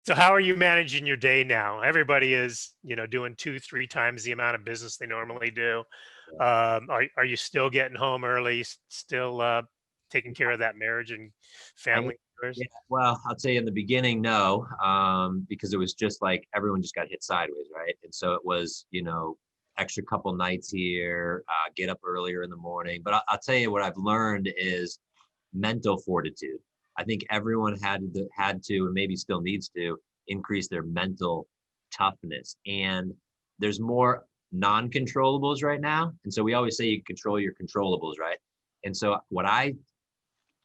So how are you managing your day now? Everybody is, doing 2, 3 times the amount of business they normally do. Are you still getting home early? Still taking care of that marriage and I, family yeah, chores? well, I'll tell you in the beginning, no, because it was just like everyone just got hit sideways, right? And so it was, extra couple nights here, get up earlier in the morning. But I'll tell you what I've learned is mental fortitude. I think everyone had to, and maybe still needs to increase their mental toughness. And there's more non-controllables right now. And so we always say you control your controllables, right? And so what I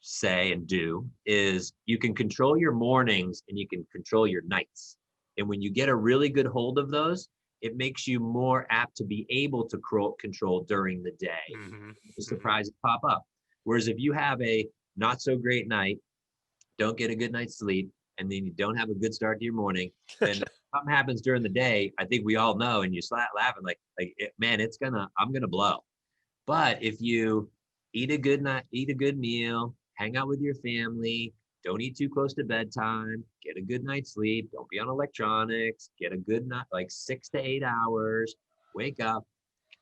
say and do is you can control your mornings and you can control your nights. And when you get a really good hold of those, it makes you more apt to be able to control during the day. Hmm. The Hmm. surprises pop up. Whereas if you have a not so great night, don't get a good night's sleep, and then you don't have a good start to your morning, then something happens during the day. I think we all know, and you slap laughing man, I'm gonna blow. But if you eat a good meal, hang out with your family, don't eat too close to bedtime, get a good night's sleep, don't be on electronics, get a good night, like 6 to 8 hours, wake up,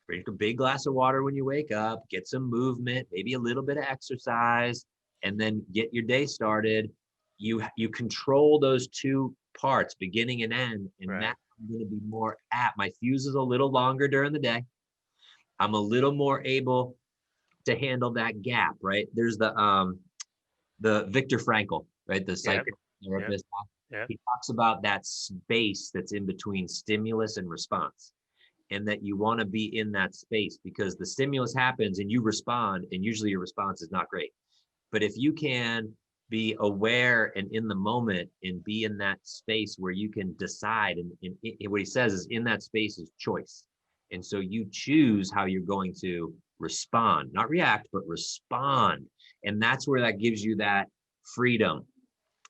drink a big glass of water when you wake up, get some movement, maybe a little bit of exercise, and then get your day started. You control those two parts, beginning and end, and Right. that I'm going to be more apt. My fuse is a little longer during the day. I'm a little more able to handle that gap, right? There's the Viktor Frankl, right? The Yeah. Yeah. psychotherapist. Yeah. He talks about that space that's in between stimulus and response, and that you want to be in that space because the stimulus happens and you respond, and usually your response is not great. But if you can be aware and in the moment and be in that space where you can decide, and what he says is in that space is choice. And so you choose how you're going to respond, not react, but respond. And that's where that gives you that freedom.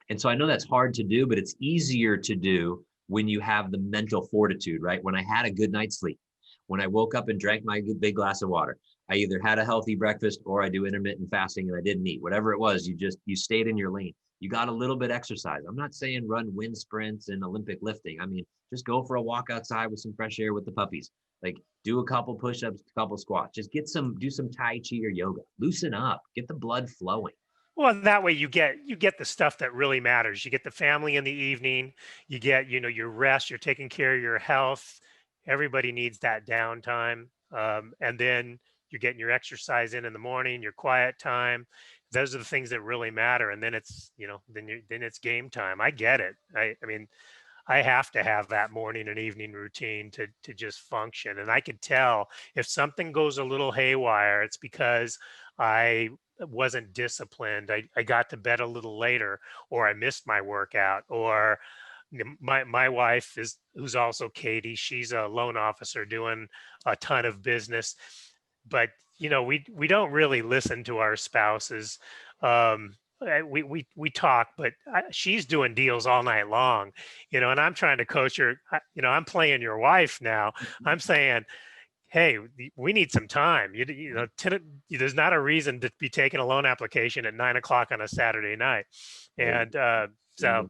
And so I know that's hard to do, but it's easier to do when you have the mental fortitude, right? When I had a good night's sleep, when I woke up and drank my big glass of water, I either had a healthy breakfast or I do intermittent fasting and I didn't eat. Whatever it was, you stayed in your lane. You got a little bit exercise. I'm not saying run wind sprints and Olympic lifting. I mean, just go for a walk outside with some fresh air with the puppies. Like do a couple push-ups, a couple squats. Just do some Tai Chi or yoga. Loosen up, get the blood flowing. Well, that way you get the stuff that really matters. You get the family in the evening, you get, your rest, you're taking care of your health. Everybody needs that downtime. And then you're getting your exercise in the morning, your quiet time. Those are the things that really matter. And then then it's game time. I get it. I mean, I have to have that morning and evening routine to just function. And I could tell if something goes a little haywire, it's because I wasn't disciplined. I got to bed a little later, or I missed my workout, or my wife is who's also Katie. She's a loan officer doing a ton of business, but we don't really listen to our spouses. We talk, but she's doing deals all night long, and I'm trying to coach her. I'm playing your wife now. I'm saying, hey, we need some time. There's not a reason to be taking a loan application at 9 o'clock on a Saturday night, and so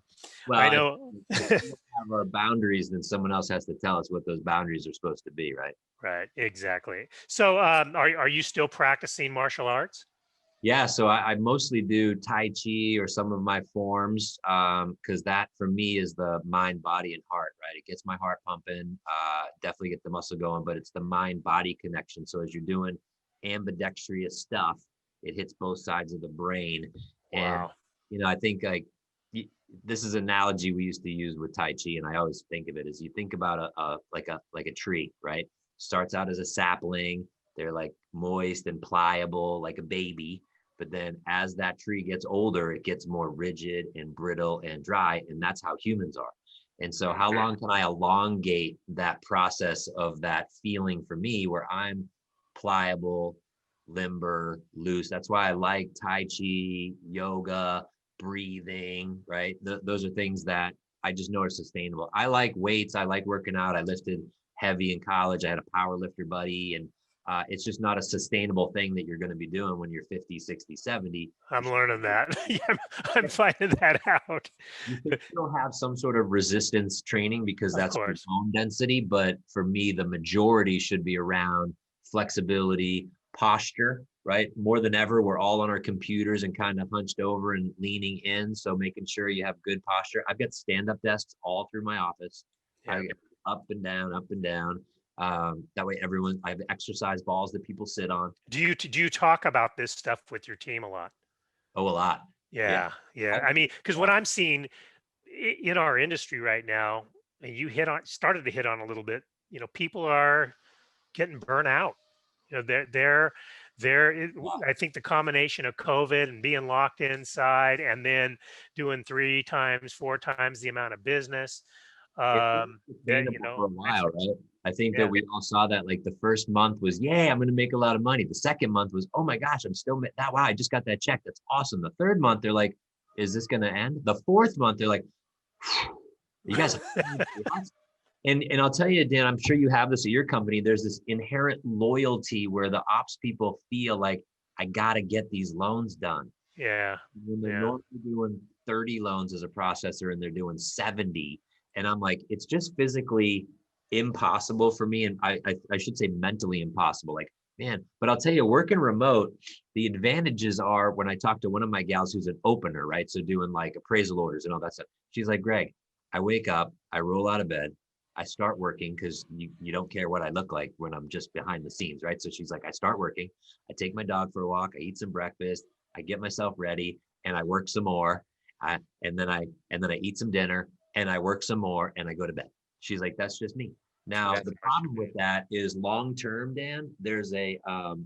I Well, know. if we don't have our boundaries, then someone else has to tell us what those boundaries are supposed to be, right? Right, exactly. So, are you still practicing martial arts? Yeah, so I mostly do Tai Chi or some of my forms because that for me is the mind, body, and heart, right? It gets my heart pumping, definitely get the muscle going, but it's the mind body connection. So as you're doing ambidextrous stuff, it hits both sides of the brain. And, Wow. I think this is an analogy we used to use with Tai Chi, and I always think of it as you think about like a tree, right? Starts out as a sapling, they're like moist and pliable like a baby, but then as that tree gets older, it gets more rigid and brittle and dry. And that's how humans are. And so, how Mhm. long can I elongate that process of that feeling for me where I'm pliable, limber, loose? That's why I like Tai Chi, yoga, breathing, right? Those are things that I just know are sustainable. I like weights. I like working out. I lifted heavy in college. I had a power lifter buddy, and It's just not a sustainable thing that you're going to be doing when you're 50, 60, 70. I'm learning that. Yeah, I'm finding that out. You should still have some sort of resistance training because Of that's for course. bone density. But for me, the majority should be around flexibility, posture, right? More than ever, we're all on our computers and kind of hunched over and leaning in. So making sure you have good posture. I've got stand-up desks all through my office. Yeah. I get up and down, up and down. That way I have exercise balls that people sit on. Do you talk about this stuff with your team a lot? Oh, a lot. Yeah. Yeah, yeah. I, I mean, because what I'm seeing in our industry right now, and you started to hit on a little bit, people are getting burnt out. I think the combination of COVID and being locked inside and then doing 3 times, 4 times the amount of business, It was that, sustainable for a it's, while, right? I think that yeah, we all saw that like the first month was, yeah, I'm going to make a lot of money. The second month was, oh my gosh, I'm still that. Wow, I just got that check. That's awesome. The third month, they're like, is this going to end? The fourth month, they're like, you guys are and I'll tell you, Dan, I'm sure you have this at your company. There's this inherent loyalty where the ops people feel like I got to get these loans done. yeah, When they're yeah. normally doing 30 loans as a processor and they're doing 70. And I'm like, it's just physically impossible for me. And I should say mentally impossible. Like, man, but I'll tell you, working remote, the advantages are when I talk to one of my gals who's an opener, right? So doing like appraisal orders and all that stuff. She's like, Greg, I wake up, I roll out of bed, I start working because you don't care what I look like when I'm just behind the scenes, right? So she's like, I start working, I take my dog for a walk, I eat some breakfast, I get myself ready, and I work some more. And then I eat some dinner and I work some more and I go to bed. She's like, that's just me. Now That's the how it should problem be. with that is long term, Dan.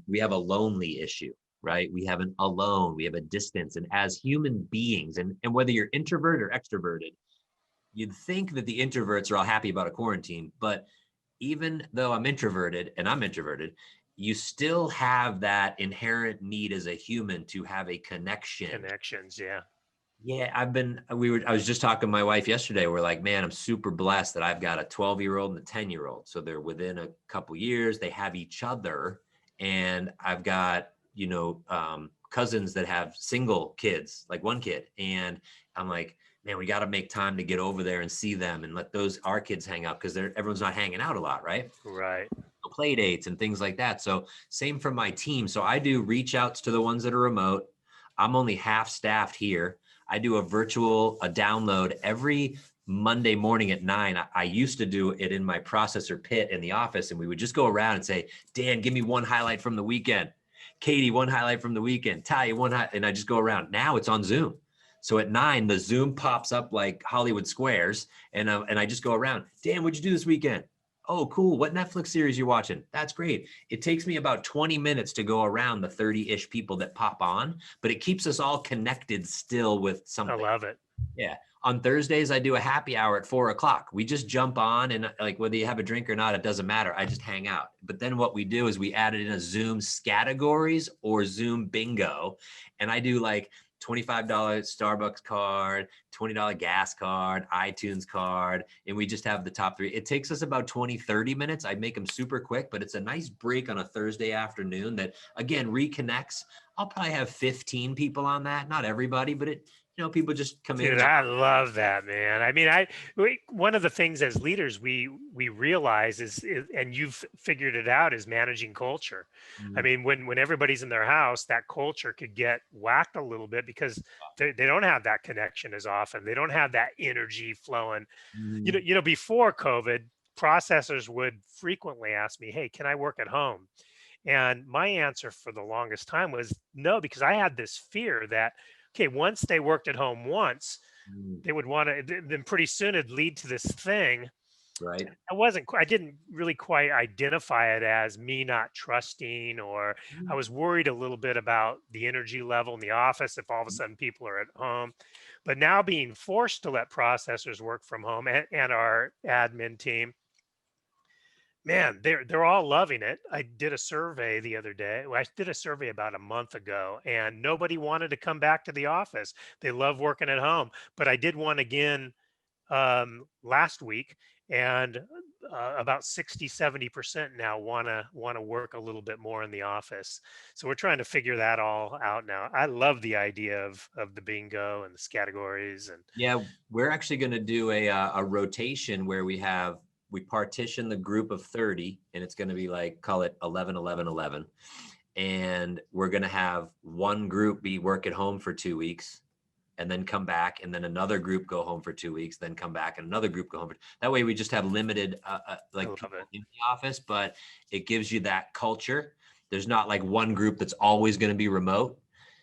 We have a lonely issue, right? We have an alone, we have a distance, and as human beings, and whether you're introvert or extroverted, you'd think that the introverts are all happy about a quarantine, but even though I'm introverted, you still have that inherent need as a human to have a connection. Connections, yeah. Yeah, I was just talking to my wife yesterday. We're like, man, I'm super blessed that I've got a 12-year-old and a 10-year-old. So they're within a couple years, they have each other. And I've got, cousins that have single kids, like one kid. And I'm like, man, we got to make time to get over there and see them and let our kids hang out because everyone's not hanging out a lot, right? Right. Play dates and things like that. So same for my team. So I do reach outs to the ones that are remote. I'm only half staffed here. I do a download every Monday morning at 9. I used to do it in my processor pit in the office, and we would just go around and say, Dan, give me one highlight from the weekend. Katie, one highlight from the weekend. Talia, and I just go around. Now it's on Zoom. So at 9, the Zoom pops up like Hollywood Squares, and I just go around. Dan, what'd you do this weekend? Oh, cool. What Netflix series you watching? That's great. It takes me about 20 minutes to go around the 30-ish people that pop on, but it keeps us all connected still with I something. love it. Yeah. On Thursdays, I do a happy hour at 4 o'clock. We just jump on and like whether you have a drink or not, it doesn't matter. I just hang out. But then what we do is we added in a Zoom categories or Zoom bingo. And I do like $25 Starbucks card, $20 gas card, iTunes card, and we just have the top 3. It takes us about 20, 30 minutes. I make them super quick, but it's a nice break on a Thursday afternoon that, again, reconnects. I'll probably have 15 people on that. Not everybody, but people just come in Dude, and out. I love that, man. I mean, one of the things as leaders we realize is, and you've figured it out, is managing culture. I Mm, mean, when everybody's in their house, that culture could get whacked a little bit because they don't have that connection as often. They don't have that energy flowing. mm, Before COVID, processors would frequently ask me, "Hey, can I work at home?" And my answer for the longest time was no, because I had this fear that, okay, once they worked at home once, mm, they would want to, then pretty soon it'd lead to this thing. right. I didn't really quite identify it as me not trusting, or I Mm, was worried a little bit about the energy level in the office if all of a sudden people are at home. But now being forced to let processors work from home and our admin team, man, they're all loving it. I did a survey the other day. Well, I did a survey about a month ago, and nobody wanted to come back to the office. They love working at home. But I did one again last week, and about 60-70% now want to work a little bit more in the office. So we're trying to figure that all out now. I love the idea of the bingo and the categories. And Yeah, we're actually going to do a rotation where we partition the group of 30, and it's going to be like, call it 11, 11, 11. And we're going to have one group be work at home for 2 weeks and then come back, and then another group go home for 2 weeks, then come back, and another group go home. That way we just have limited I like love people it. in the office, but it gives you that culture. There's not like one group that's always going to be remote.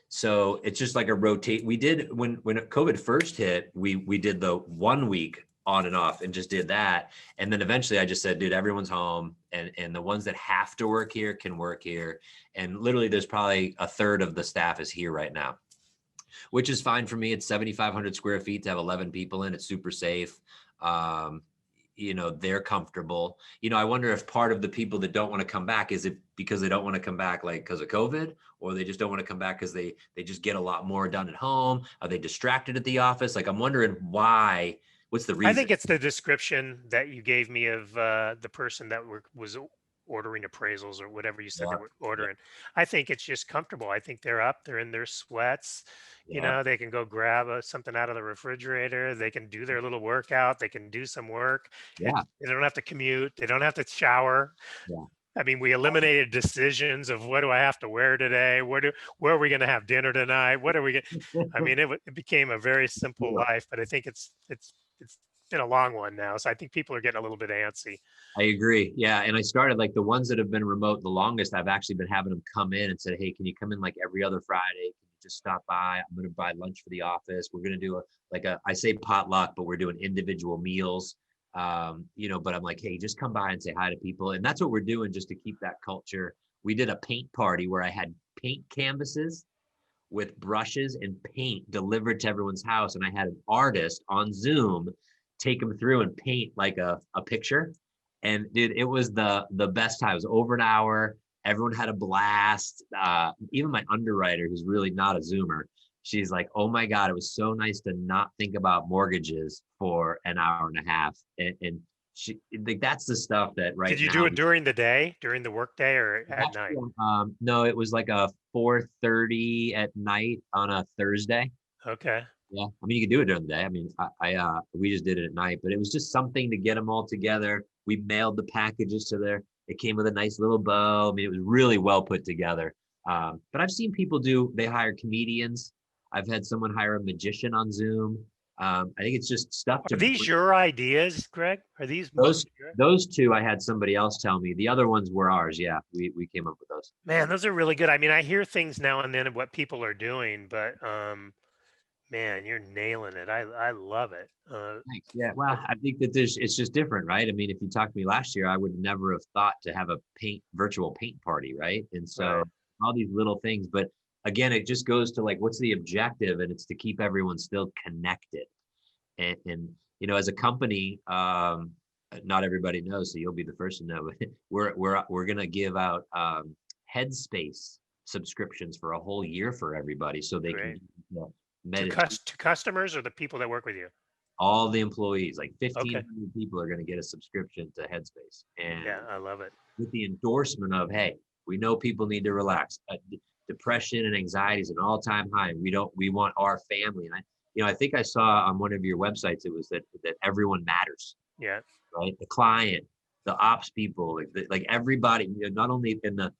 So it's just like a rotate. We did when COVID first hit, we did the 1 week on and off and just did that. And then eventually I just said, dude, everyone's home, and the ones that have to work here can work here. And literally there's probably a third of the staff is here right now, which is fine for me. It's 7,500 square feet to have 11 people in. It's super safe. Um, they're comfortable. I wonder if part of the people that don't want to come back, is it because they don't want to come back like because of COVID, or they just don't want to come back because they just get a lot more done at home? Are they distracted at the office? Like, I'm wondering why. What's the I reason? think it's the description that you gave me of the person that was ordering appraisals or whatever you said Yeah, they were yeah, ordering. I think it's just comfortable. I think they're up, they're in their sweats. yeah, They can go grab something out of the refrigerator. They can do their little workout. They can do some work. yeah, They don't have to commute. They don't have to shower. yeah. I mean, we eliminated decisions of what do I have to wear today? Where are we going to have dinner tonight? What are we going? I mean, it became a very simple Yeah. life, but I think it's been a long one now. So I think people are getting a little bit antsy. I agree. Yeah. And I started like the ones that have been remote the longest, I've actually been having them come in and said, hey, can you come in like every other Friday? Can you just stop by? I'm going to buy lunch for the office. We're going to do I say potluck, but we're doing individual meals. But I'm like, hey, just come by and say hi to people. And that's what we're doing just to keep that culture. We did a paint party where I had paint canvases with brushes and paint delivered to everyone's house. And I had an artist on Zoom take them through and paint like a picture. And dude, it was the best time. It was over an hour. Everyone had a blast. Even my underwriter, who's really not a Zoomer, she's like, oh my God, it was so nice to not think about mortgages for an hour and a half. And she, like, that's the stuff that Did right you now. do it during the day, during the workday, or at night? Actually, no, it was like a 4:30 at night on a Thursday. Okay. Yeah, I mean, you could do it during the day. I mean, we just did it at night, but it was just something to get them all together. We mailed the packages to there. It came with a nice little bow. I mean, it was really well put together. But I've seen people they hire comedians. I've had someone hire a magician on Zoom. I think it's just stuff Are to these bring your ideas, Greg? Are these those mostly your? those two. I had somebody else tell me. The other ones were ours. Yeah, we came up with those. Man, those are really good. I mean, I hear things now and then of what people are doing, but man, you're nailing it. I love it. Thanks. Yeah. Well, I think that it's just different, right? I mean, if you talked to me last year, I would never have thought to have a virtual paint party, right? And so Right. all these little things, but again, it just goes to like, what's the objective? And it's to keep everyone still connected. And as a company, not everybody knows, so you'll be the first to know, but we're gonna give out Headspace subscriptions for a whole year for everybody, so they can Great. meditate. To customers or the people that work with you? All the employees, like Okay. 1,500 people, are going to get a subscription to Headspace. Yeah, And I love it. with the endorsement of, hey, we know people need to relax. Depression and anxiety is an all-time high. We want our family. And I think I saw on one of your websites, it was that everyone matters, Yeah. right? The client, the ops people, like everybody, not only in the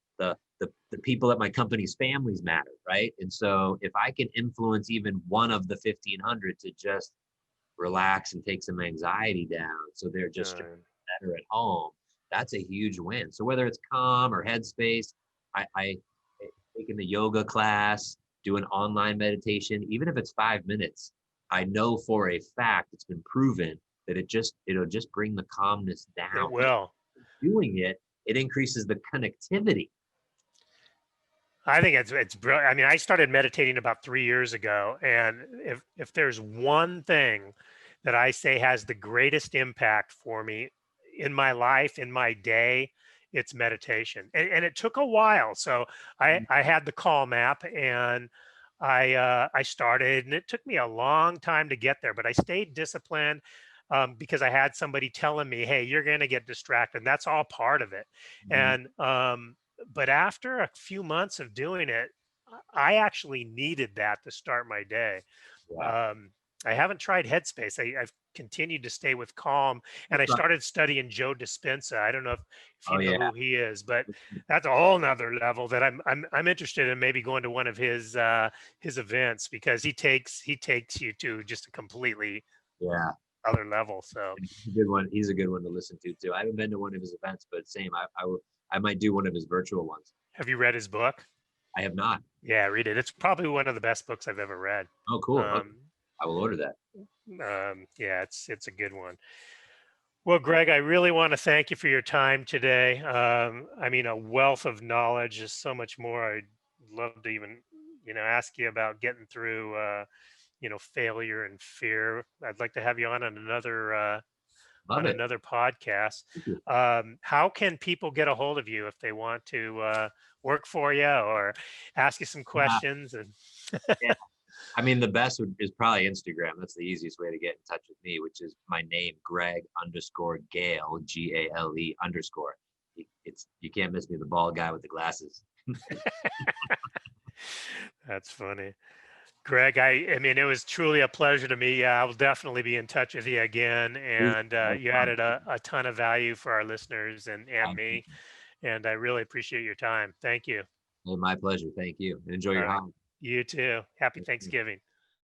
people at my company's families matter, right? And so if I can influence even one of the 1,500 to just relax and take some anxiety down, so they're just better at home, that's a huge win. So whether it's Calm or Headspace, I taking the yoga class, do an online meditation, even if it's 5 minutes, I know for a fact, it's been proven that it'll just bring the calmness It down. will. Doing it increases the connectivity. I think it's brilliant. I mean, I started meditating about 3 years ago, and if there's one thing that I say has the greatest impact for me in my life, in my day, it's meditation. And it took a while. So I had the Calm app, and I started, and it took me a long time to get there, but I stayed disciplined. because I had somebody telling me, hey, you're going to get distracted. And that's all part of it. Mhm. And, but after a few months of doing it, I actually needed that to start my day. Yeah. Um, I haven't tried Headspace. I've continued to stay with Calm, and That's I right. started studying Joe Dispenza. I don't know if you Oh know yeah. who he is, but that's a whole nother level that I'm interested in maybe going to one of his events because he takes you to just a completely Yeah. other level. So He's a good one. He's a good one to listen to too. I haven't been to one of his events, but same. I might do one of his virtual ones. have you read his book? I have not. Yeah, read it. It's probably one of the best books I've ever read. Oh, cool. Okay. Um, I will order that. yeah, it's a good one. Well, Greg, I really want to thank you for your time today. I mean, a wealth of knowledge is so much more. I'd love to even, ask you about getting through, failure and fear. I'd like to have you Love on it. another podcast. Thank you. How can people get a hold of you if they want to work for you or ask you some Yeah. questions? And Yeah. I mean, the best is probably Instagram. That's the easiest way to get in touch with me, which is my name, Greg underscore Gale, Gale underscore. You can't miss me, the bald guy with the glasses. that's funny. Greg, I mean, it was truly a pleasure to me. I will definitely be in touch with you again. Please, And have you fun. added a ton of value for our listeners and Thank you. me. And I really appreciate your time. Thank you. Hey, my pleasure. Thank you. And enjoy All your right. holiday. You too. Happy Thanksgiving.